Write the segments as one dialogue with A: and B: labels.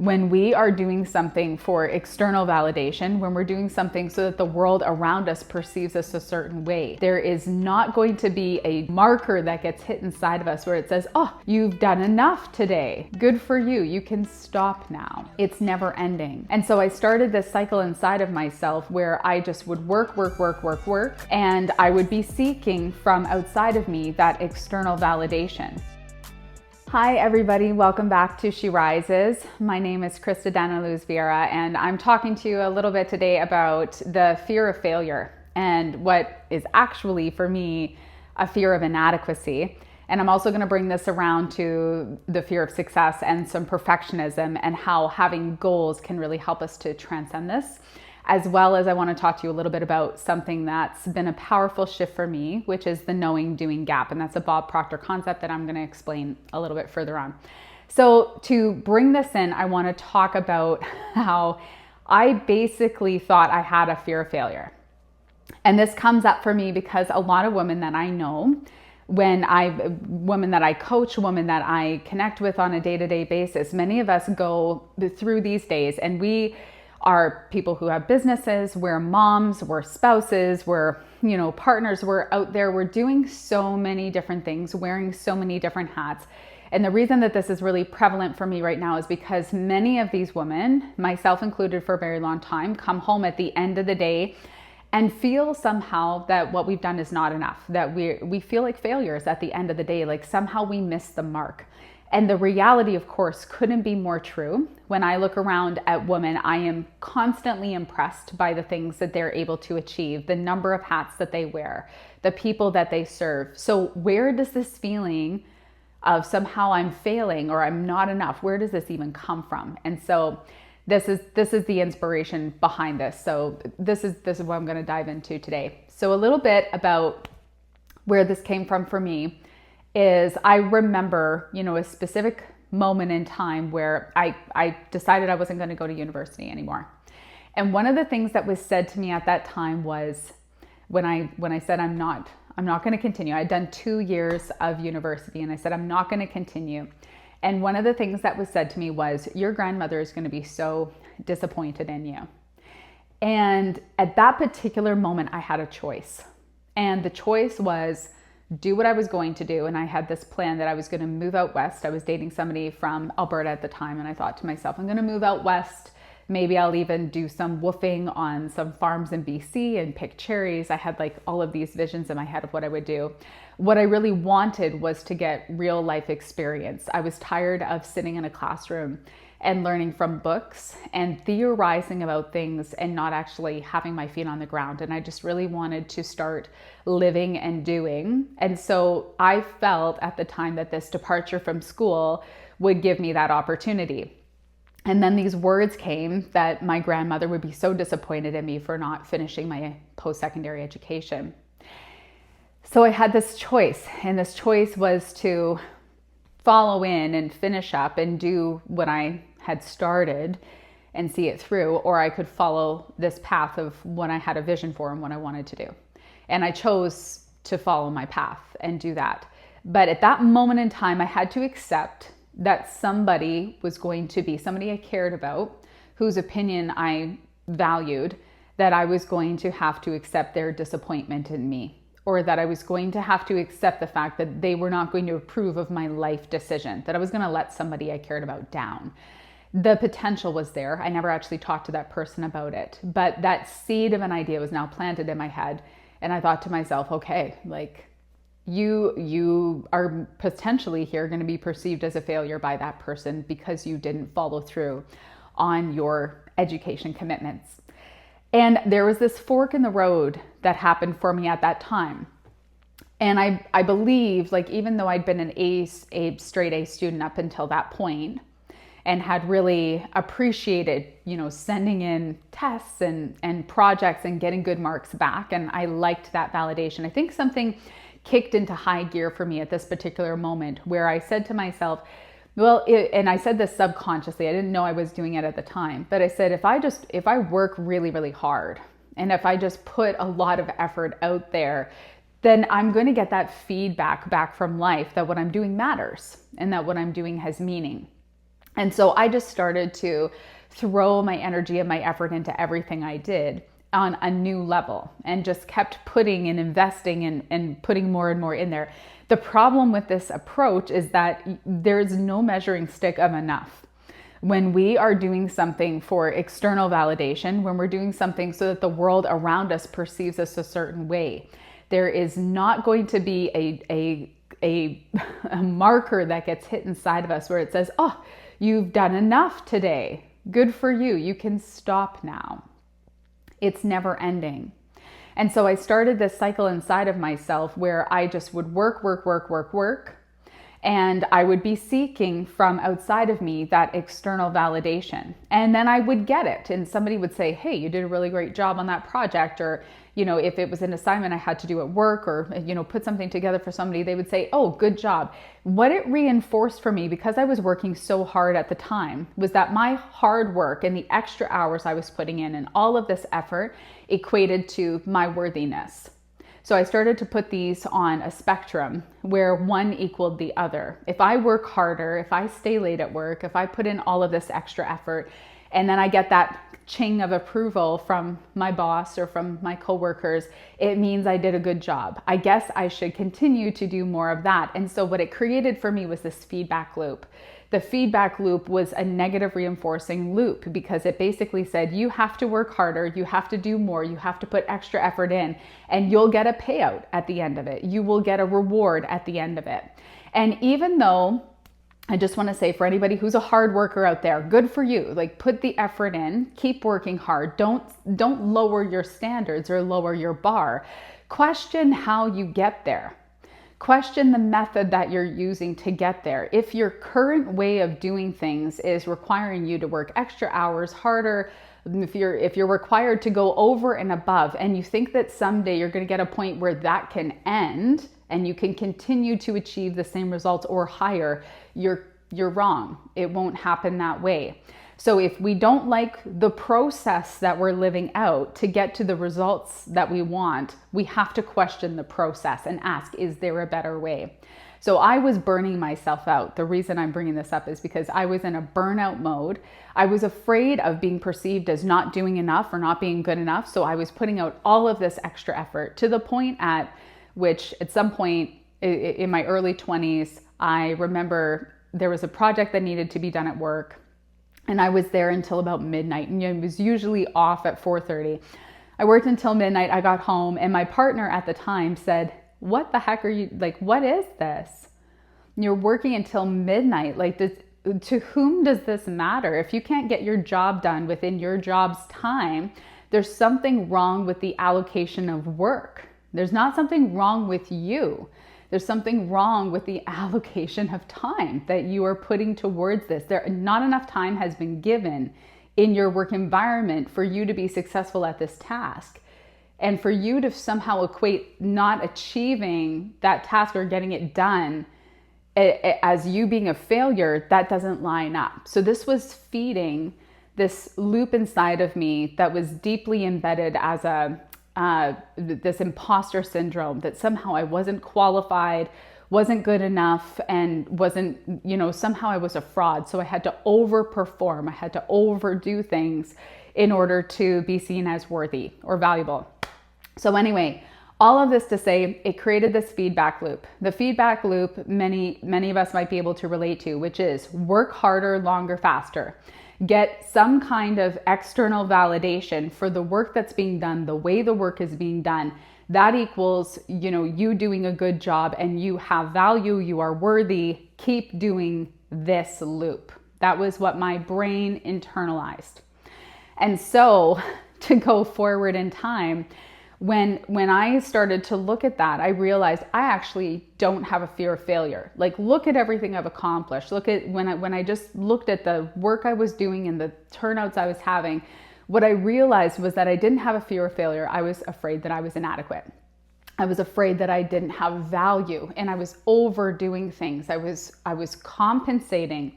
A: When we are doing something for external validation, when we're doing something so that the world around us perceives us a certain way, there is not going to be a marker that gets hit inside of us where it says, oh, you've done enough today. Good for you. You can stop now. It's never ending. And so I started this cycle inside of myself where I just would work, and I would be seeking from outside of me that external validation. Hi everybody, welcome back to She Rises. My name is Krista Vieira, and I'm talking to you a little bit today about the fear of failure and what is actually for me a fear of inadequacy. And I'm also going to bring this around to the fear of success and some perfectionism and how having goals can really help us to transcend this. As well as I want to talk to you a little bit about something that's been a powerful shift for me, which is the knowing doing gap. And that's a Bob Proctor concept that I'm going to explain a little bit further on. So to bring this in, I want to talk about how I basically thought I had a fear of failure. And this comes up for me because a lot of women that I know, women that I coach, women that I connect with on a day-to-day basis, many of us go through these days and we are people who have businesses, we're moms, we're spouses, we're, partners, we're out there, we're doing so many different things, wearing so many different hats. And the reason that this is really prevalent for me right now is because many of these women, myself included for a very long time, come home at the end of the day and feel somehow that what we've done is not enough, that we feel like failures at the end of the day, like somehow we missed the mark. And the reality, of course, couldn't be more true. When I look around at women, I am constantly impressed by the things that they're able to achieve, the number of hats that they wear, the people that they serve. So where does this feeling of somehow I'm failing or I'm not enough, where does this even come from? And so this is the inspiration behind this. So this is what I'm going to dive into today. So a little bit about where this came from for me is I remember, a specific moment in time where I decided I wasn't going to go to university anymore. And one of the things that was said to me at that time was when I said I'm not going to continue. I'd done 2 years of university and I said I'm not going to continue. And one of the things that was said to me was, your grandmother is going to be so disappointed in you. And at that particular moment, I had a choice. And the choice was do what I was going to do. And I had this plan that I was going to move out west. I was dating somebody from Alberta at the time. And I thought to myself, I'm going to move out west. Maybe I'll even do some woofing on some farms in BC and pick cherries. I had like all of these visions in my head of what I would do. What I really wanted was to get real life experience. I was tired of sitting in a classroom and learning from books and theorizing about things and not actually having my feet on the ground. And I just really wanted to start living and doing. And so I felt at the time that this departure from school would give me that opportunity. And then these words came that my grandmother would be so disappointed in me for not finishing my post-secondary education. So I had this choice, and this choice was to follow in and finish up and do what I had started and see it through, or I could follow this path of what I had a vision for and what I wanted to do. And I chose to follow my path and do that. But at that moment in time, I had to accept that somebody was going to be somebody I cared about, whose opinion I valued, that I was going to have to accept their disappointment in me, or that I was going to have to accept the fact that they were not going to approve of my life decision, that I was going to let somebody I cared about down. The potential was there. I never actually talked to that person about it, but that seed of an idea was now planted in my head. And I thought to myself, okay, like you are potentially here going to be perceived as a failure by that person because you didn't follow through on your education commitments. And there was this fork in the road that happened for me at that time. And I believe, like, even though I'd been a straight A student up until that point and had really appreciated, sending in tests and projects and getting good marks back, and I liked that validation. I think something kicked into high gear for me at this particular moment where I said to myself, and I said this subconsciously, I didn't know I was doing it at the time, but I said, if I work really, really hard, and if I just put a lot of effort out there, then I'm going to get that feedback back from life that what I'm doing matters and that what I'm doing has meaning. And so I just started to throw my energy and my effort into everything I did on a new level, and just kept putting and investing and putting more and more in there. The problem with this approach is that there's no measuring stick of enough. When we are doing something for external validation, when we're doing something so that the world around us perceives us a certain way, there is not going to be a marker that gets hit inside of us where it says, oh, you've done enough today. Good for you. You can stop now. It's never ending. And so I started this cycle inside of myself where I just would work. And I would be seeking from outside of me that external validation. And then I would get it. And somebody would say, hey, you did a really great job on that project. Or, if it was an assignment I had to do at work, or, put something together for somebody, they would say, oh, good job. What it reinforced for me, because I was working so hard at the time, was that my hard work and the extra hours I was putting in and all of this effort equated to my worthiness. So I started to put these on a spectrum where one equaled the other. If I work harder, if I stay late at work, if I put in all of this extra effort, and then I get that ching of approval from my boss or from my coworkers, it means I did a good job. I guess I should continue to do more of that. And so what it created for me was this feedback loop. The feedback loop was a negative reinforcing loop, because it basically said, you have to work harder, you have to do more, you have to put extra effort in, and you'll get a payout at the end of it. You will get a reward at the end of it. And even though, I just want to say, for anybody who's a hard worker out there, good for you. Like, put the effort in, keep working hard. Don't lower your standards or lower your bar. Question how you get there. Question the method that you're using to get there. If your current way of doing things is requiring you to work extra hours, harder, if you're required to go over and above, and you think that someday you're going to get a point where that can end and you can continue to achieve the same results or higher, you're wrong. It won't happen that way. So if we don't like the process that we're living out to get to the results that we want, we have to question the process and ask, is there a better way? So I was burning myself out. The reason I'm bringing this up is because I was in a burnout mode. I was afraid of being perceived as not doing enough or not being good enough. So I was putting out all of this extra effort, to the point at which at some point in my early 20s, I remember there was a project that needed to be done at work. And I was there until about midnight, and it was usually off at 4:30. I worked until midnight. I got home, and my partner at the time said, what the heck are you, like, what is this? You're working until midnight. Like, this, to whom does this matter? If you can't get your job done within your job's time, there's something wrong with the allocation of work. There's not something wrong with you. There's something wrong with the allocation of time that you are putting towards this. Not enough time has been given in your work environment for you to be successful at this task. And for you to somehow equate not achieving that task or getting it done as you being a failure, that doesn't line up. So this was feeding this loop inside of me that was deeply embedded as this imposter syndrome, that somehow I wasn't qualified, wasn't good enough, and wasn't, somehow I was a fraud. So I had to overperform. I had to overdo things in order to be seen as worthy or valuable. So anyway, all of this to say, it created this feedback loop. The feedback loop many of us might be able to relate to, which is work harder, longer, faster. Get some kind of external validation for the work that's being done, the way the work is being done. That equals, you doing a good job, and you have value, you are worthy. Keep doing this loop. That was what my brain internalized. And so to go forward in time, when I started to look at that, I realized I actually don't have a fear of failure. Like, look at everything I've accomplished. Look at when I just looked at the work I was doing and the turnouts I was having, what I realized was that I didn't have a fear of failure. I was afraid that I was inadequate. I was afraid that I didn't have value, and I was overdoing things. I was compensating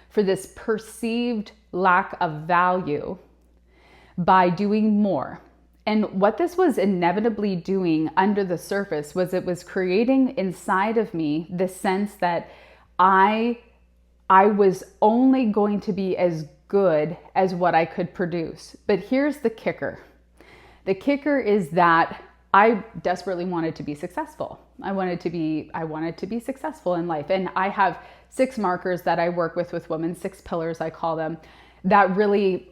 A: for this perceived lack of value by doing more. And what this was inevitably doing under the surface was it was creating inside of me this sense that I I was only going to be as good as what I could produce. But here's the kicker. The kicker is that I desperately wanted to be successful. I wanted to be successful in life. And I have 6 markers that I work with women, 6 pillars I call them, that really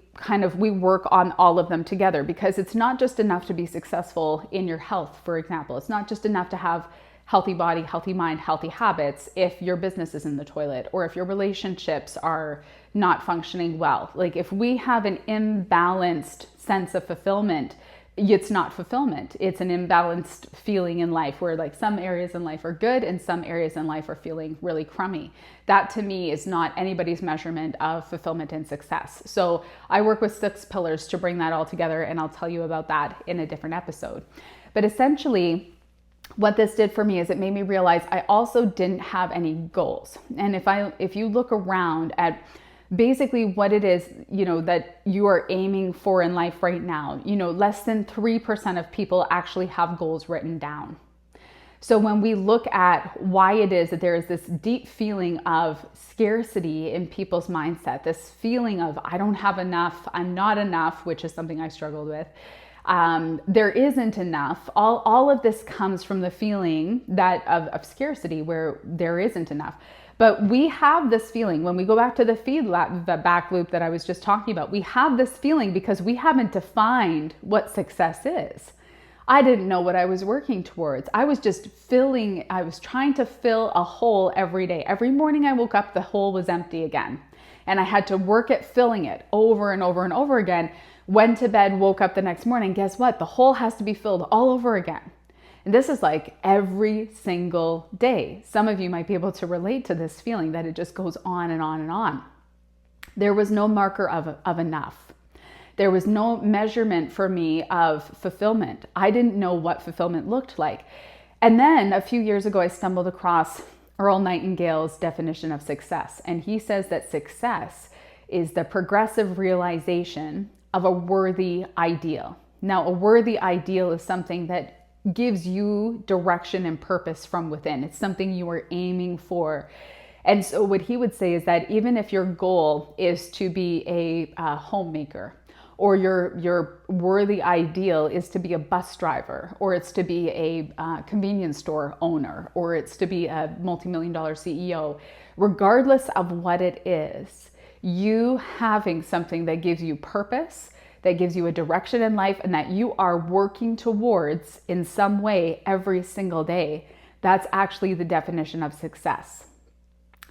A: we work on all of them together, because it's not just enough to be successful in your health, for example. It's not just enough to have healthy body, healthy mind, healthy habits if your business is in the toilet, or if your relationships are not functioning well. Like, if we have an imbalanced sense of fulfillment, it's not fulfillment. It's an imbalanced feeling in life, where like some areas in life are good and some areas in life are feeling really crummy. That to me is not anybody's measurement of fulfillment and success. So I work with 6 pillars to bring that all together, and I'll tell you about that in a different episode. But essentially, what this did for me is it made me realize I also didn't have any goals. And if you look around at basically what it is, that you are aiming for in life right now, less than 3% of people actually have goals written down. So when we look at why it is that there is this deep feeling of scarcity in people's mindset, this feeling of I don't have enough, I'm not enough, which is something I struggled with. There isn't enough. All of this comes from the feeling that of scarcity, where there isn't enough. But we have this feeling when we go back to the back loop that I was just talking about. We have this feeling because we haven't defined what success is. I didn't know what I was working towards. I was trying to fill a hole every day. Every morning I woke up, the hole was empty again. And I had to work at filling it over and over and over again. Went to bed, woke up the next morning. Guess what? The hole has to be filled all over again. And this is like every single day. Some of you might be able to relate to this feeling that it just goes on and on and on. There was no marker of enough. There was no measurement for me of fulfillment. I didn't know what fulfillment looked like. And then a few years ago, I stumbled across Earl Nightingale's definition of success. And he says that success is the progressive realization of a worthy ideal. Now, a worthy ideal is something that gives you direction and purpose from within. It's something you are aiming for. And so what he would say is that even if your goal is to be a homemaker, or your worthy ideal is to be a bus driver, or it's to be a convenience store owner, or it's to be a multi-million-dollar CEO, regardless of what it is, you having something that gives you purpose, that gives you a direction in life, and that you are working towards in some way every single day, that's actually the definition of success.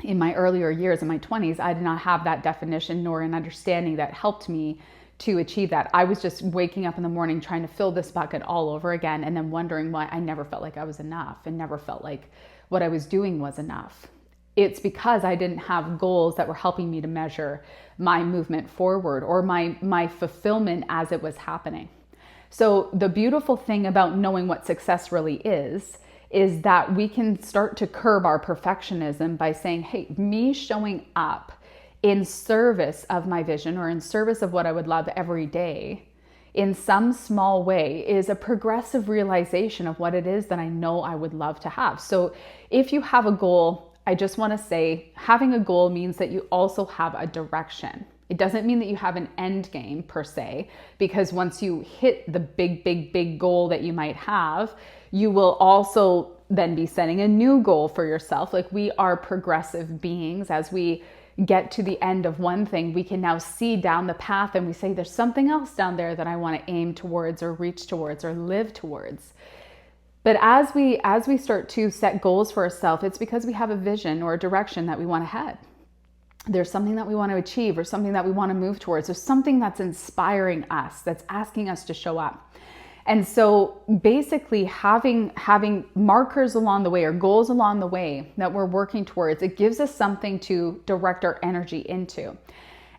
A: In my earlier years, in my 20s, I did not have that definition nor an understanding that helped me to achieve that. I was just waking up in the morning trying to fill this bucket all over again, and then wondering why I never felt like I was enough and never felt like what I was doing was enough. It's because I didn't have goals that were helping me to measure my movement forward or my fulfillment as it was happening. So the beautiful thing about knowing what success really is that we can start to curb our perfectionism by saying, hey, me showing up in service of my vision or in service of what I would love every day in some small way is a progressive realization of what it is that I know I would love to have. So if you have a goal, I just want to say having a goal means that you also have a direction. It doesn't mean that you have an end game per se, because once you hit the big goal that you might have, you will also then be setting a new goal for yourself. Like, we are progressive beings. As we get to the end of one thing, we can now see down the path and we say, there's something else down there that I want to aim towards or reach towards or live towards. But as we start to set goals for ourselves, it's because we have a vision or a direction that we want to head. There's something that we want to achieve or something that we want to move towards. There's something that's inspiring us, that's asking us to show up. And so basically having markers along the way or goals along the way that we're working towards, it gives us something to direct our energy into.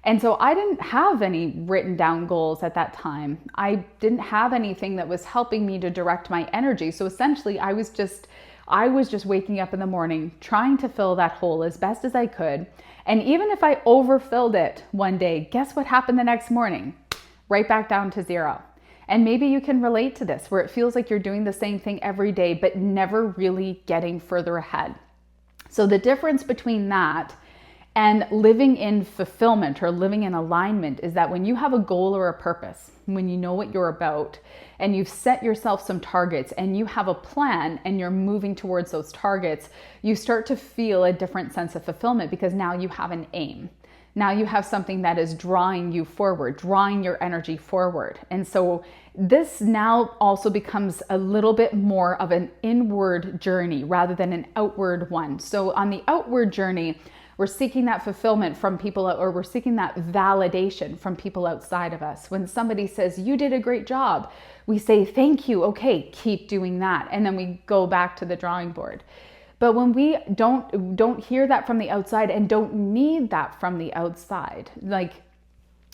A: And so I didn't have any written down goals at that time. I didn't have anything that was helping me to direct my energy. So essentially I was just waking up in the morning trying to fill that hole as best as I could. And even if I overfilled it one day, guess what happened the next morning? Right back down to zero. And maybe you can relate to this, where it feels like you're doing the same thing every day, but never really getting further ahead. So the difference between that And living in fulfillment or living in alignment is that when you have a goal or a purpose, when you know what you're about and you've set yourself some targets and you have a plan and you're moving towards those targets, you start to feel a different sense of fulfillment because now you have an aim. Now you have something that is drawing you forward, drawing your energy forward. And so this now also becomes a little bit more of an inward journey rather than an outward one. So on the outward journey, we're seeking that fulfillment from people, or we're seeking that validation from people outside of us. When somebody says, you did a great job, we say, thank you. Okay, keep doing that. And then we go back to the drawing board. But when we don't hear that from the outside and don't need that from the outside, like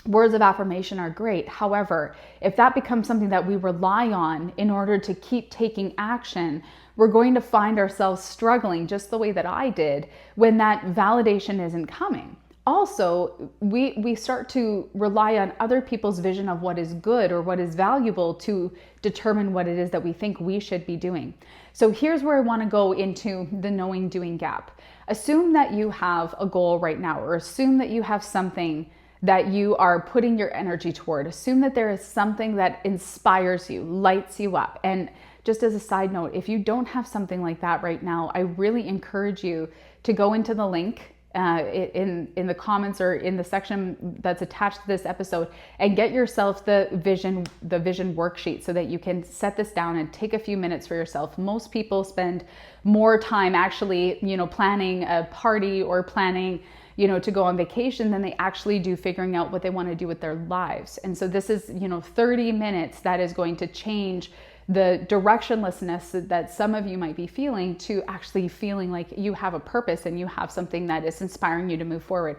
A: words of affirmation are great. However, if that becomes something that we rely on in order to keep taking action, we're going to find ourselves struggling just the way that I did when that validation isn't coming. Also, we start to rely on other people's vision of what is good or what is valuable to determine what it is that we think we should be doing. So here's where I want to go into the knowing doing gap. Assume that you have a goal right now, or assume that you have something that you are putting your energy toward. Assume that there is something that inspires you, lights you up. And just as a side note, if you don't have something like that right now, I really encourage you to go into the link in the comments or in the section that's attached to this episode and get yourself the vision worksheet so that you can set this down and take a few minutes for yourself. Most people spend more time actually, planning a party or planning, to go on vacation than they actually do figuring out what they want to do with their lives. And so this is, 30 minutes that is going to change the directionlessness that some of you might be feeling to actually feeling like you have a purpose and you have something that is inspiring you to move forward.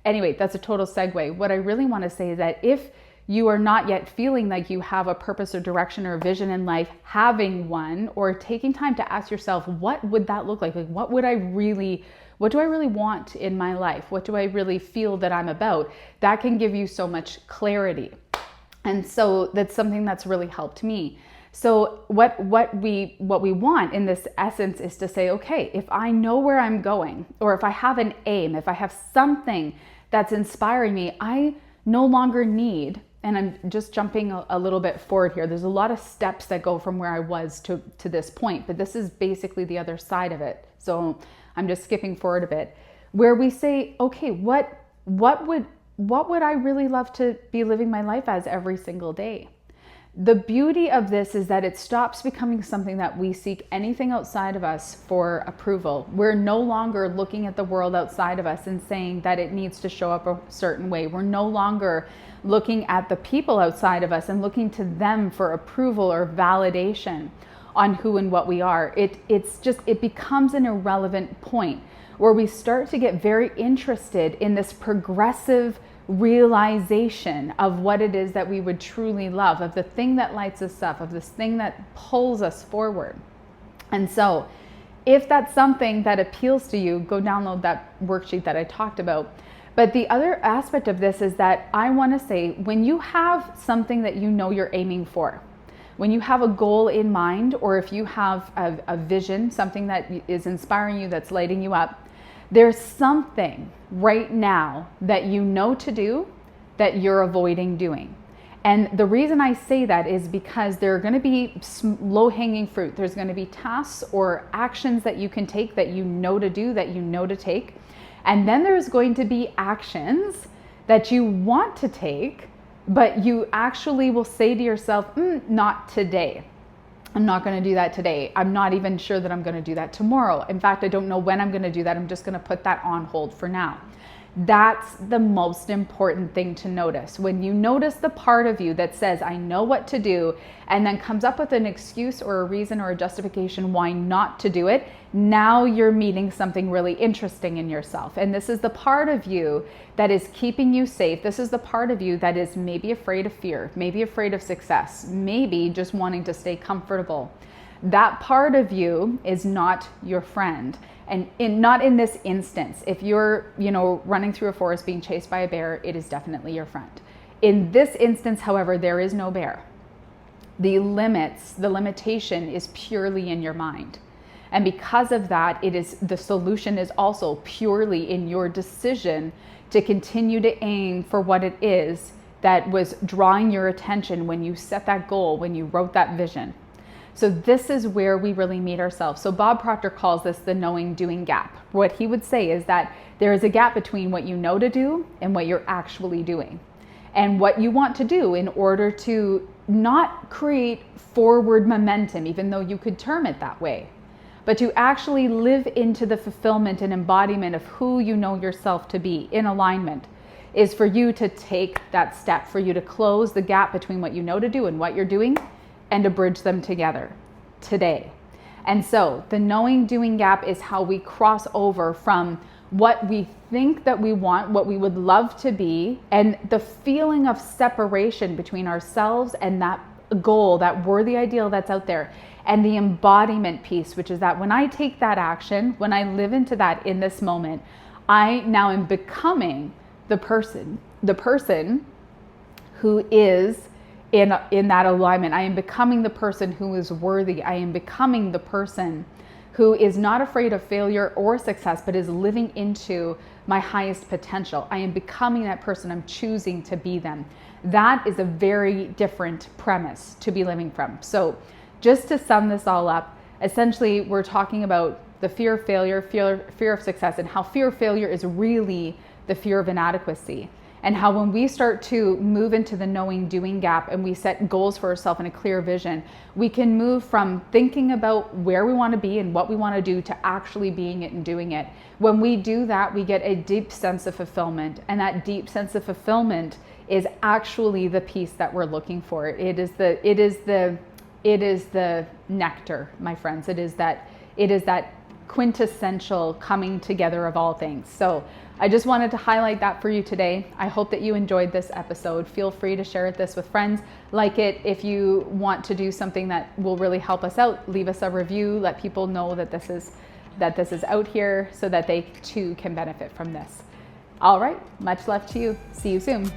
A: Anyway, that's a total segue. What I really want to say is that if you are not yet feeling like you have a purpose or direction or vision in life, having one, or taking time to ask yourself, what would that look like? Like, what do I really want in my life? What do I really feel that I'm about? That can give you so much clarity. And so that's something that's really helped me. So what we want in this essence is to say, okay, if I know where I'm going, or if I have an aim, if I have something that's inspiring me, I no longer need, and I'm just jumping a little bit forward here. There's a lot of steps that go from where I was to this point, but this is basically the other side of it. So I'm just skipping forward a bit, where we say, okay, what would I really love to be living my life as every single day? The beauty of this is that it stops becoming something that we seek anything outside of us for approval. We're no longer looking at the world outside of us and saying that it needs to show up a certain way. We're no longer looking at the people outside of us and looking to them for approval or validation on who and what we are. It becomes an irrelevant point where we start to get very interested in this progressive realization of what it is that we would truly love, of the thing that lights us up, of this thing that pulls us forward. And so if that's something that appeals to you, go download that worksheet that I talked about. But the other aspect of this is that I want to say, when you have something that you know you're aiming for, when you have a goal in mind, or if you have a vision, something that is inspiring you, that's lighting you up, there's something right now that you know to do that you're avoiding doing. And the reason I say that is because there are going to be low-hanging fruit. There's going to be tasks or actions that you can take that you know to do, that you know to take. And then there's going to be actions that you want to take, but you actually will say to yourself, not today. I'm not going to do that today. I'm not even sure that I'm going to do that tomorrow. In fact, I don't know when I'm going to do that. I'm just going to put that on hold for now. That's the most important thing to notice. When you notice the part of you that says, I know what to do, and then comes up with an excuse or a reason or a justification why not to do it, now you're meeting something really interesting in yourself. And this is the part of you that is keeping you safe. This is the part of you that is maybe afraid of fear, maybe afraid of success, maybe just wanting to stay comfortable. That part of you is not your friend. And not in this instance. If you're, running through a forest being chased by a bear, it is definitely your friend. In this instance, however, there is no bear. The limitation is purely in your mind. And because of that, the solution is also purely in your decision to continue to aim for what it is that was drawing your attention when you set that goal, when you wrote that vision. So this is where we really meet ourselves. So Bob Proctor calls this the knowing doing gap. What he would say is that there is a gap between what you know to do and what you're actually doing. And what you want to do in order to not create forward momentum, even though you could term it that way, but to actually live into the fulfillment and embodiment of who you know yourself to be in alignment, is for you to take that step, for you to close the gap between what you know to do and what you're doing, and to bridge them together today. And so the knowing doing gap is how we cross over from what we think that we want, what we would love to be, and the feeling of separation between ourselves and that goal, that worthy ideal that's out there, and the embodiment piece, which is that when I take that action, when I live into that in this moment, I now am becoming the person who is in that alignment. I am becoming the person who is worthy. I am becoming the person who is not afraid of failure or success, but is living into my highest potential. I am becoming that person. I'm choosing to be them. That is a very different premise to be living from. So just to sum this all up, essentially we're talking about the fear of failure, fear of success, and how fear of failure is really the fear of inadequacy. And how when we start to move into the knowing doing gap and we set goals for ourselves and a clear vision, we can move from thinking about where we want to be and what we want to do to actually being it and doing it. When we do that, we get a deep sense of fulfillment, and that deep sense of fulfillment is actually the piece that we're looking for. It is the nectar, my friends. It is that quintessential coming together of all things. So I just wanted to highlight that for you today. I hope that you enjoyed this episode. Feel free to share this with friends. Like it if you want to do something that will really help us out. Leave us a review. Let people know that this is out here so that they too can benefit from this. All right, much love to you. See you soon.